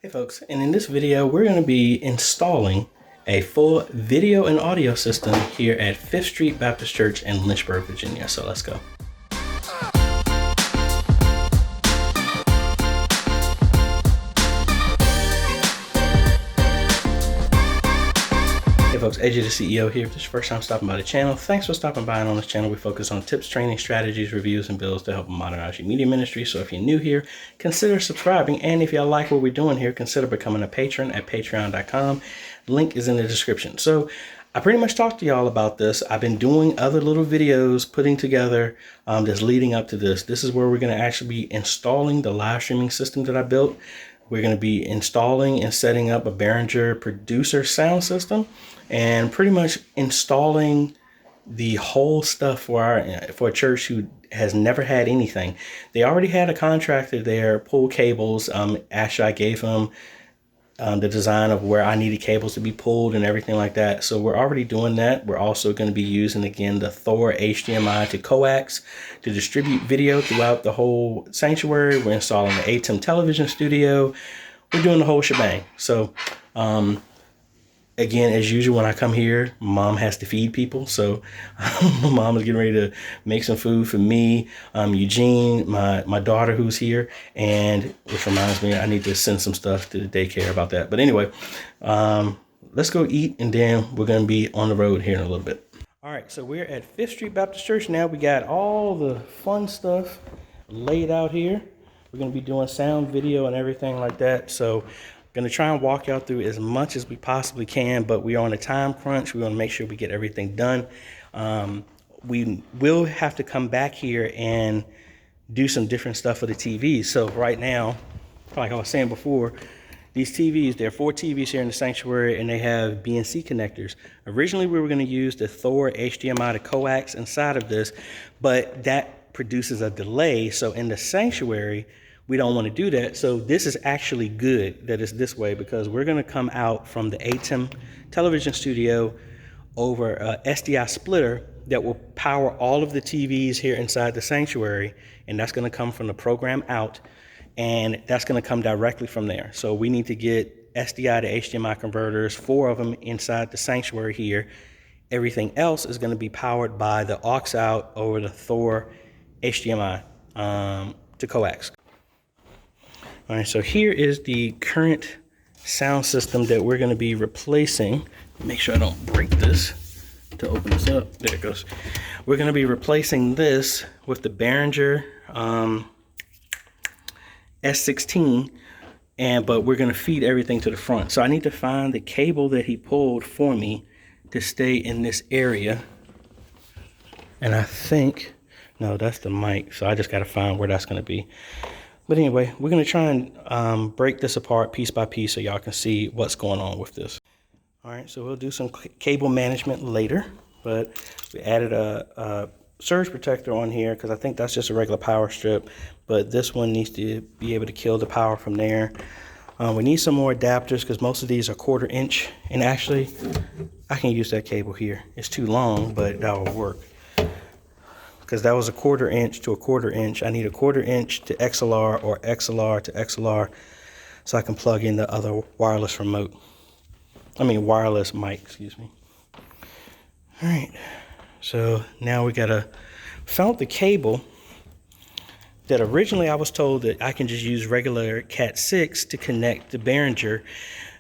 Hey folks, and in this video we're going to be installing a full video and audio system here at Sth Street Baptist Church in Lynchburg, Virginia. So let's go. Hey folks, AJ the CEO here. If this is your first time stopping by the channel, thanks for stopping by. And on this channel we focus on tips, training, strategies, reviews, and builds to help modernize your media ministry. So if you're new here, consider subscribing. And if y'all like what we're doing here, consider becoming a patron at patreon.com. Link is in the description. So I pretty much talked to y'all about this. I've been doing other little videos, putting together that's leading up to this. This is where we're going to actually be installing the live streaming system that I built. We're going to be installing and setting up a Behringer producer sound system and pretty much installing the whole stuff for a church who has never had anything. They already had a contractor there pull cables. Actually, I gave him the design of where I needed cables to be pulled and everything like that. So we're already doing that. We're also going to be using, again, the Thor HDMI to coax to distribute video throughout the whole sanctuary. We're installing the ATEM television studio. We're doing the whole shebang. So again, as usual, when I come here, mom has to feed people. So my mom is getting ready to make some food for me, Eugene, my daughter who's here, and which reminds me, I need to send some stuff to the daycare about that. But anyway, let's go eat, and then we're going to be on the road here in a little bit. All right, so we're at Sth Street Baptist Church now. We got all the fun stuff laid out here. We're going to be doing sound, video, and everything like that. So going to try and walk y'all through as much as we possibly can, but we are on a time crunch. We want to make sure we get everything done. We will have to come back here and do some different stuff for the TVs. So right now, like I was saying before, these TVs, there are 4 TVs here in the sanctuary, and they have BNC connectors. Originally, we were going to use the Thor HDMI to coax inside of this, but that produces a delay. So in the sanctuary, we don't want to do that. So this is actually good that it's this way, because we're going to come out from the ATEM television studio over a SDI splitter that will power all of the TVs here inside the sanctuary. And that's going to come from the program out, and that's going to come directly from there. So we need to get SDI to HDMI converters, 4 of them inside the sanctuary here. Everything else is going to be powered by the aux out over the Thor HDMI to coax. All right, so here is the current sound system that we're going to be replacing. Make sure I don't break this to open this up. There it goes. We're going to be replacing this with the Behringer S16, but we're going to feed everything to the front. So I need to find the cable that he pulled for me to stay in this area. And I think, no, that's the mic. So I just got to find where that's going to be. But anyway, we're going to try and break this apart piece by piece so y'all can see what's going on with this. All right, so we'll do some cable management later, but we added a surge protector on here because I think that's just a regular power strip, but this one needs to be able to kill the power from there. We need some more adapters because most of these are 1/4 inch, and actually I can use that cable here. It's too long, but that will work. Because that was a 1/4 inch to a 1/4 inch. I need a 1/4 inch to XLR or XLR to XLR so I can plug in the other wireless mic, excuse me. All right, so now we found the cable that originally I was told that I can just use regular Cat 6 to connect the Behringer,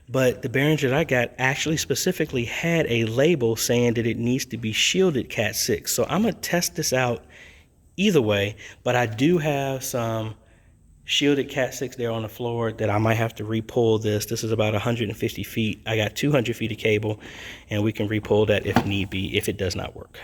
but the Behringer that I got actually specifically had a label saying that it needs to be shielded Cat 6. So I'm going to test this out either way, but I do have some shielded Cat 6 there on the floor that I might have to re-pull this. This is about 150 feet. I got 200 feet of cable, and we can re-pull that if need be, if it does not work.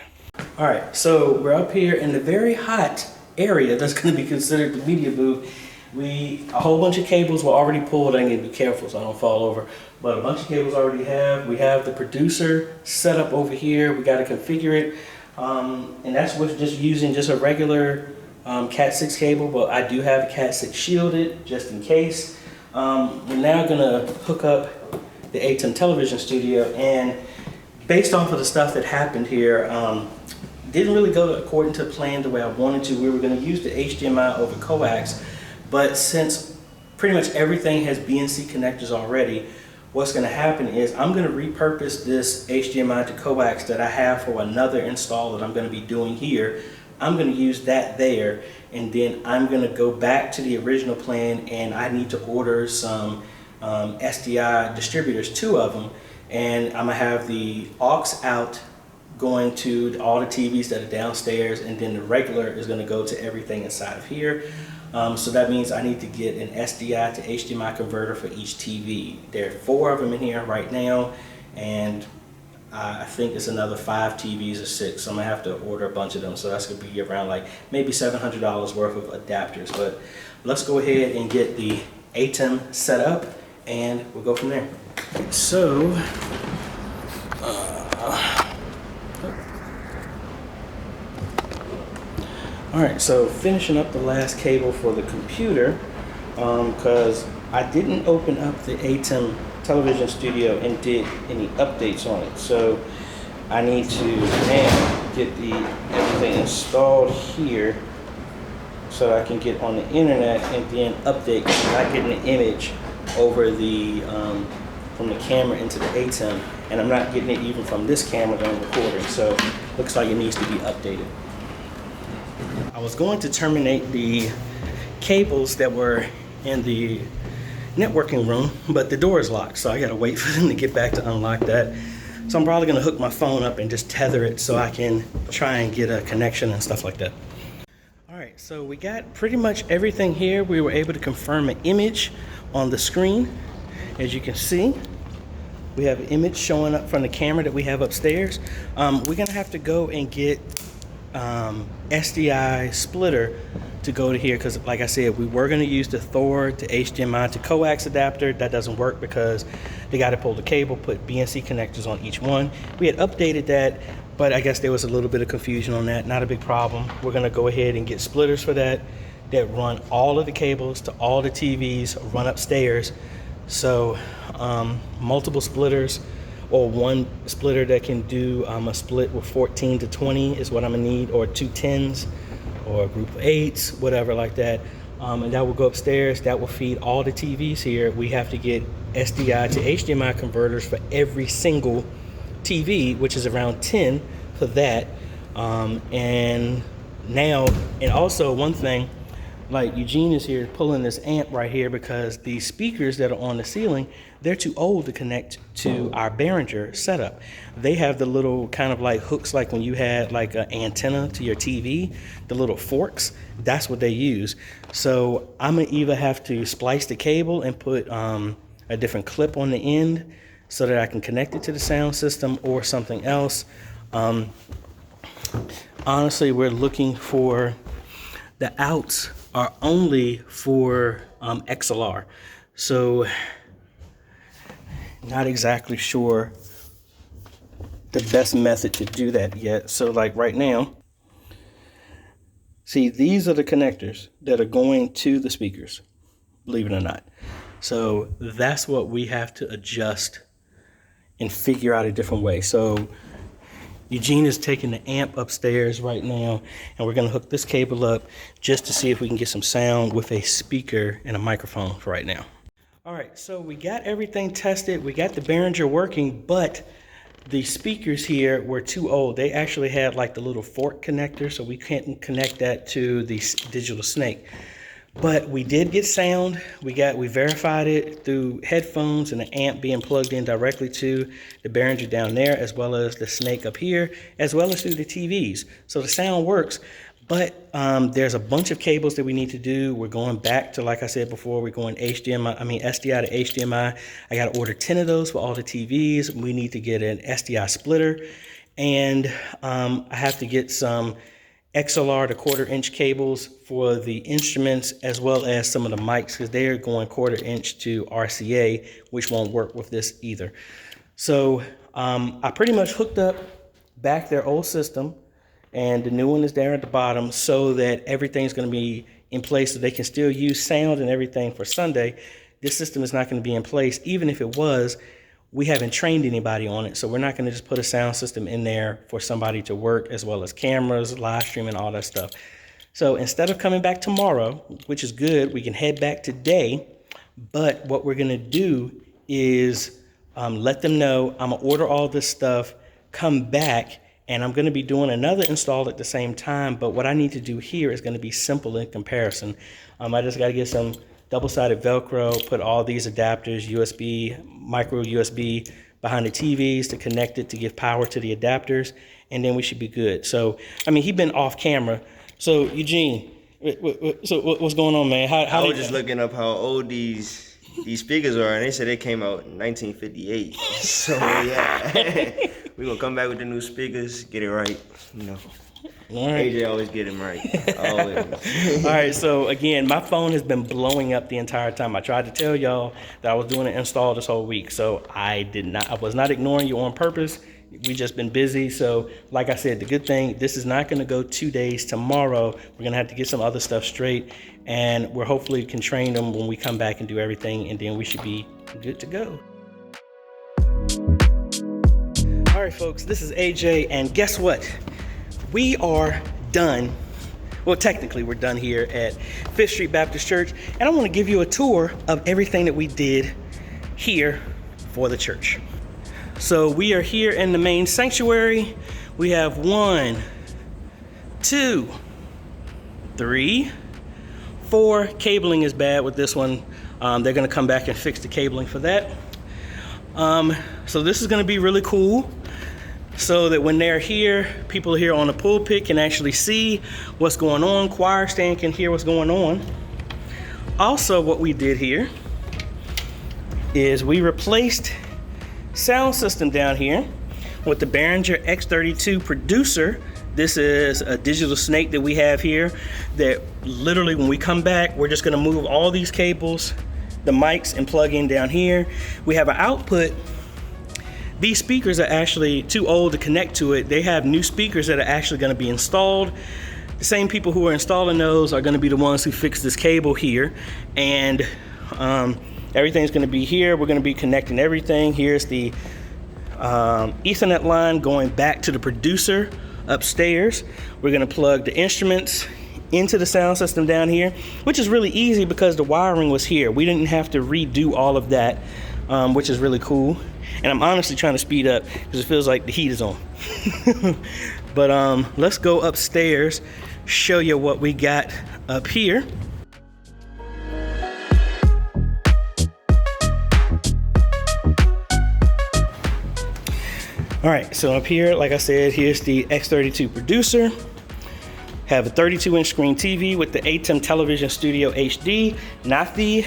All right, so we're up here in the very hot area that's going to be considered the media booth. A whole bunch of cables were already pulled. I need to be careful so I don't fall over, but a bunch of cables already we have the producer set up over here. We got to configure it, and that's with just using just a regular Cat 6 cable, but I do have a Cat 6 shielded just in case. We're now going to hook up the ATEM television studio, and based off of the stuff that happened here, didn't really go according to plan the way I wanted to. We were going to use the HDMI over coax, but since pretty much everything has BNC connectors already. What's going to happen is I'm going to repurpose this HDMI to coax that I have for another install that I'm going to be doing here. I'm going to use that there, and then I'm going to go back to the original plan, and I need to order some SDI distributors, 2 of them, and I'm going to have the aux out going to all the TVs that are downstairs, and then the regular is going to go to everything inside of here. So that means I need to get an SDI to HDMI converter for each TV. There are 4 of them in here right now, and I think it's another 5 TVs or 6, so I'm gonna have to order a bunch of them. So that's gonna be around like maybe $700 worth of adapters. But let's go ahead and get the ATEM set up, and we'll go from there. So, all right, so finishing up the last cable for the computer, because I didn't open up the ATEM television studio and did any updates on it. So I need to now get everything installed here so I can get on the internet and then update. I'm not getting the image over the from the camera into the ATEM, and I'm not getting it even from this camera that I'm recording. So looks like it needs to be updated. I was going to terminate the cables that were in the networking room, but the door is locked, so I gotta wait for them to get back to unlock that. So I'm probably gonna hook my phone up and just tether it so I can try and get a connection and stuff like that. All right, so we got pretty much everything here. We were able to confirm an image on the screen. As you can see, we have an image showing up from the camera that we have upstairs. We're gonna have to go and get SDI splitter to go to here, because like I said, we were going to use the Thor to HDMI to coax adapter. That doesn't work because they got to pull the cable, put BNC connectors on each one. We had updated that, but I guess there was a little bit of confusion on that. Not a big problem. We're going to go ahead and get splitters for that run all of the cables to all the TVs, run upstairs. So multiple splitters, or one splitter that can do a split with 14 to 20 is what I'm gonna need, or 2 10s, or a group of 8s, whatever like that. And that will go upstairs. That will feed all the TVs here. We have to get SDI to HDMI converters for every single TV, which is around 10 for that. And also one thing, like Eugene is here pulling this amp right here because the speakers that are on the ceiling, they're too old to connect to our Behringer setup. They have the little kind of like hooks, like when you had like an antenna to your TV, the little forks, that's what they use. So I'm gonna either have to splice the cable and put a different clip on the end so that I can connect it to the sound system, or something else. Honestly, we're looking for the outs are only for XLR. So not exactly sure the best method to do that yet. So like right now, see, these are the connectors that are going to the speakers, believe it or not. So that's what we have to adjust and figure out a different way. So Eugene is taking the amp upstairs right now, and we're gonna hook this cable up just to see if we can get some sound with a speaker and a microphone for right now. All right, so we got everything tested. We got the Behringer working, but the speakers here were too old. They actually had like the little fork connector, so we can't connect that to the digital snake. But we did get sound. We verified it through headphones and the amp being plugged in directly to the Behringer down there, as well as the snake up here, as well as through the TVs. So the sound works, but there's a bunch of cables that we need to do. We're going back to, like I said before, we're going SDI to HDMI. I got to order 10 of those for all the TVs. We need to get an SDI splitter, and I have to get some XLR to 1/4 inch cables for the instruments, as well as some of the mics, because they are going 1/4 inch to RCA, which won't work with this either. So I pretty much hooked up back their old system, and the new one is there at the bottom, so that everything's going to be in place so they can still use sound and everything for Sunday. This system is not going to be in place. Even if it was, we haven't trained anybody on it, so we're not going to just put a sound system in there for somebody to work, as well as cameras, live streaming, all that stuff. So instead of coming back tomorrow, which is good, we can head back today. But what we're gonna do is let them know I'm gonna order all this stuff, come back, and I'm gonna be doing another install at the same time, but what I need to do here is gonna be simple in comparison. I just gotta get some double-sided Velcro, put all these adapters, USB, micro USB, behind the TVs to connect it to give power to the adapters, and then we should be good. So, I mean, he's been off camera. So, Eugene, what's going on, man? I was just looking up how old these speakers are, and they said they came out in 1958. So yeah, we're gonna come back with the new speakers, get it right. You know, all right. AJ always get them right. Always. All right. So again, my phone has been blowing up the entire time. I tried to tell y'all that I was doing an install this whole week, so I was not ignoring you on purpose. We just been busy. So like I said, the good thing, this is not going to go 2 days tomorrow. We're going to have to get some other stuff straight, and we're hopefully can train them when we come back and do everything, and then we should be good to go. All right, folks, this is AJ, and guess what? We are done. Well, technically we're done here at Sth Street Baptist Church, and I want to give you a tour of everything that we did here for the church. So we are here in the main sanctuary. We have 1, 2, 3, 4. Cabling is bad with this one. They're gonna come back and fix the cabling for that. So this is gonna be really cool, so that when they're here, people here on the pulpit can actually see what's going on. Choir stand can hear what's going on. Also, what we did here is we replaced sound system down here with the Behringer X32 producer. This is a digital snake that we have here that literally when we come back, we're just gonna move all these cables, the mics, and plug in down here. We have an output. These speakers are actually too old to connect to it. They have new speakers that are actually gonna be installed. The same people who are installing those are gonna be the ones who fix this cable here. And everything's gonna be here. We're gonna be connecting everything. Here's the Ethernet line going back to the producer upstairs. We're gonna plug the instruments into the sound system down here, which is really easy because the wiring was here. We didn't have to redo all of that, which is really cool. And I'm honestly trying to speed up because it feels like the heat is on. But let's go upstairs, show you what we got up here. All right, so up here, like I said, here's the X32 producer. Have a 32-inch screen TV with the ATEM Television Studio HD, not the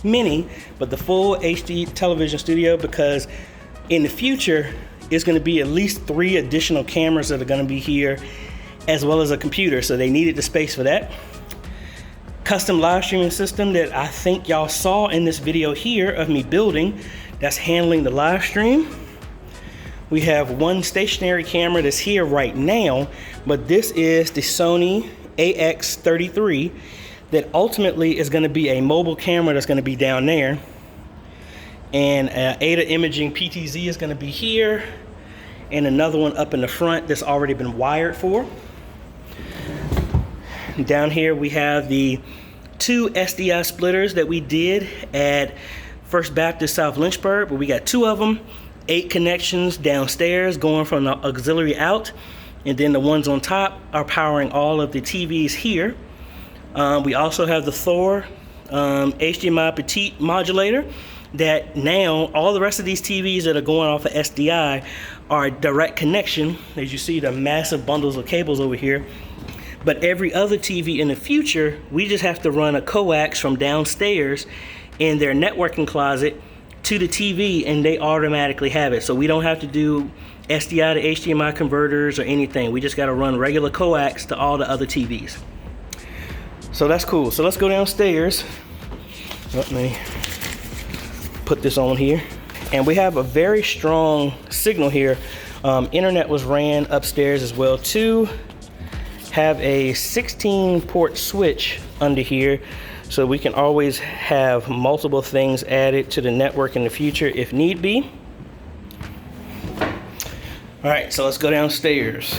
mini, but the full HD television studio, because in the future, it's gonna be at least 3 additional cameras that are gonna be here, as well as a computer, so they needed the space for that. Custom live streaming system that I think y'all saw in this video here of me building, that's handling the live stream. We have one stationary camera that's here right now, but this is the Sony AX33 that ultimately is gonna be a mobile camera that's gonna be down there. And Ada Imaging PTZ is gonna be here, and another one up in the front that's already been wired for. Down here we have the 2 SDI splitters that we did at First Baptist South Lynchburg, but we got 2 of them. 8 connections downstairs going from the auxiliary out, and then the ones on top are powering all of the TVs here. We also have the Thor HDMI Petite modulator that now all the rest of these TVs that are going off of SDI are direct connection. As you see, the massive bundles of cables over here. But every other TV in the future, we just have to run a coax from downstairs in their networking closet to the TV, and they automatically have it. So we don't have to do SDI to HDMI converters or anything. We just got to run regular coax to all the other TVs. So that's cool. So let's go downstairs. Let me put this on here. And we have a very strong signal here. Internet was ran upstairs as well too. Have a 16 port switch under here, so we can always have multiple things added to the network in the future if need be. All right, so let's go downstairs.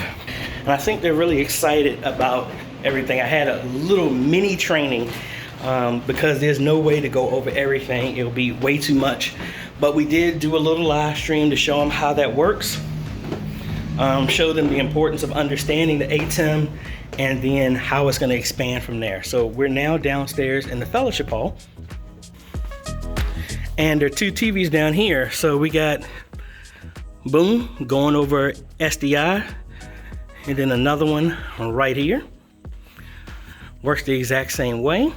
And I think they're really excited about everything. I had a little mini training because there's no way to go over everything. It'll be way too much. But we did do a little live stream to show them how that works. Show them the importance of understanding the ATEM and then how it's going to expand from there. So we're now downstairs in the fellowship hall. And there are 2 TVs down here. So we got, boom, going over SDI. And then another one right here. Works the exact same way.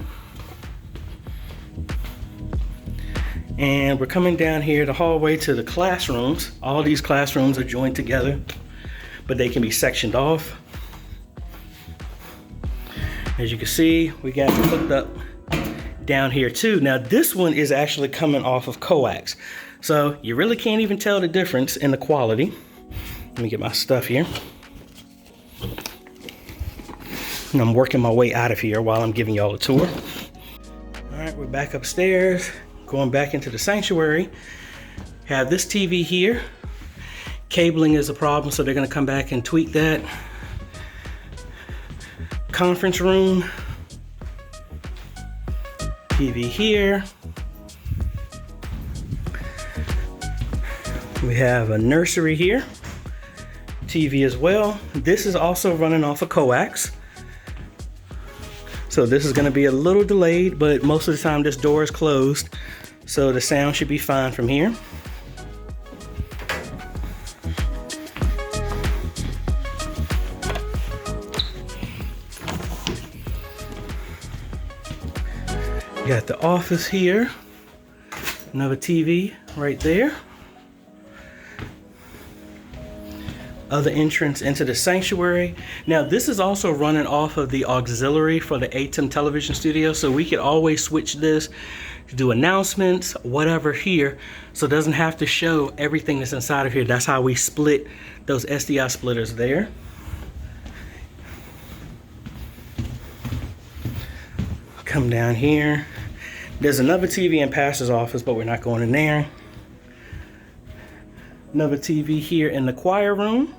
And we're coming down here the hallway to the classrooms. All these classrooms are joined together, but they can be sectioned off. As you can see, we got it hooked up down here too. Now this one is actually coming off of coax. So you really can't even tell the difference in the quality. Let me get my stuff here. And I'm working my way out of here while I'm giving y'all a tour. All right, we're back upstairs, going back into the sanctuary. Have this TV here. Cabling is a problem, so they're gonna come back and tweak that. Conference room. TV here. We have a nursery here. TV as well. This is also running off of coax. So this is gonna be a little delayed, but most of the time this door is closed. So the sound should be fine from here. Got the office here. Another TV right there. Other entrance into the sanctuary. Now this is also running off of the auxiliary for the ATEM television studio, so we could always switch this to do announcements, whatever here, so it doesn't have to show everything that's inside of here. That's how we split those SDI splitters there. Come down here. There's another TV in pastor's office, but we're not going in there. Another TV here in the choir room.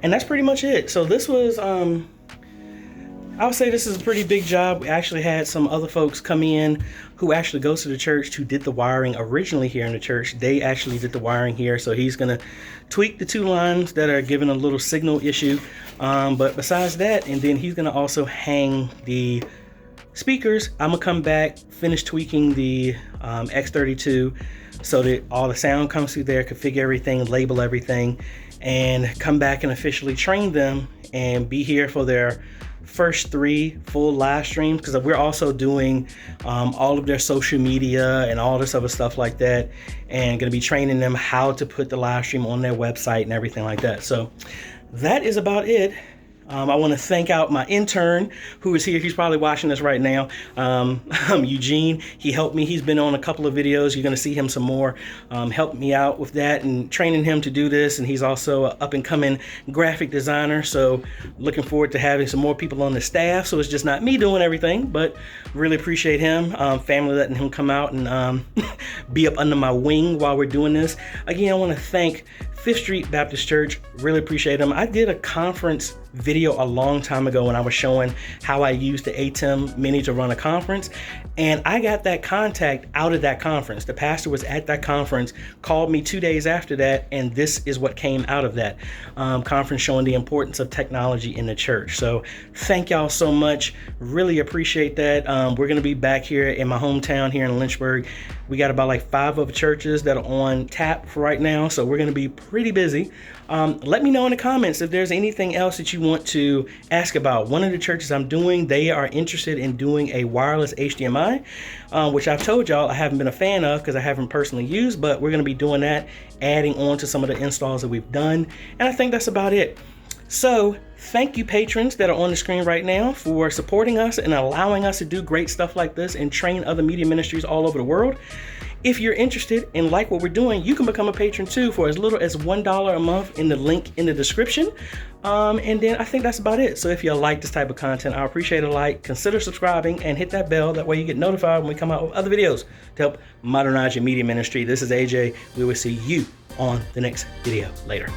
And that's pretty much it. So this was, I would say this is a pretty big job. We actually had some other folks come in who actually goes to the church who did the wiring originally here in the church. They actually did the wiring here. So he's gonna tweak the 2 lines that are giving a little signal issue. But besides that, and then he's gonna also hang the speakers. I'm gonna come back, finish tweaking the X32 so that all the sound comes through there, configure everything, label everything, and come back and officially train them and be here for their first 3 full live streams, because we're also doing all of their social media and all this other stuff like that, and gonna be training them how to put the live stream on their website and everything like that. So that is about it. I want to thank out my intern who is here. He's probably watching this right now. Eugene, he helped me. He's been on a couple of videos. You're going to see him some more. Helped me out with that and training him to do this. And he's also an up and coming graphic designer. So looking forward to having some more people on the staff. So it's just not me doing everything, but really appreciate him. Family letting him come out and be up under my wing while we're doing this. Again, I want to thank Sth Street Baptist Church. Really appreciate them. I did a conference video a long time ago when I was showing how I used the ATEM Mini to run a conference, and I got that contact out of that conference. The pastor was at that conference, called me 2 days after that, and this is what came out of that conference, showing the importance of technology in the church. So thank y'all so much. Really appreciate that. We're going to be back here in my hometown here in Lynchburg. We got about like 5 other churches that are on tap for right now, so we're going to be pretty busy. Let me know in the comments if there's anything else that you want to ask about. One of the churches I'm doing, they are interested in doing a wireless HDMI, which I've told y'all I haven't been a fan of because I haven't personally used, but we're going to be doing that, adding on to some of the installs that we've done. And I think that's about it. So thank you patrons that are on the screen right now for supporting us and allowing us to do great stuff like this and train other media ministries all over the world. If you're interested and like what we're doing, you can become a patron too for as little as $1 a month in the link in the description. And then I think that's about it. So if you like this type of content, I appreciate a like, consider subscribing and hit that bell. That way you get notified when we come out with other videos to help modernize your media ministry. This is AJ. We will see you on the next video. Later.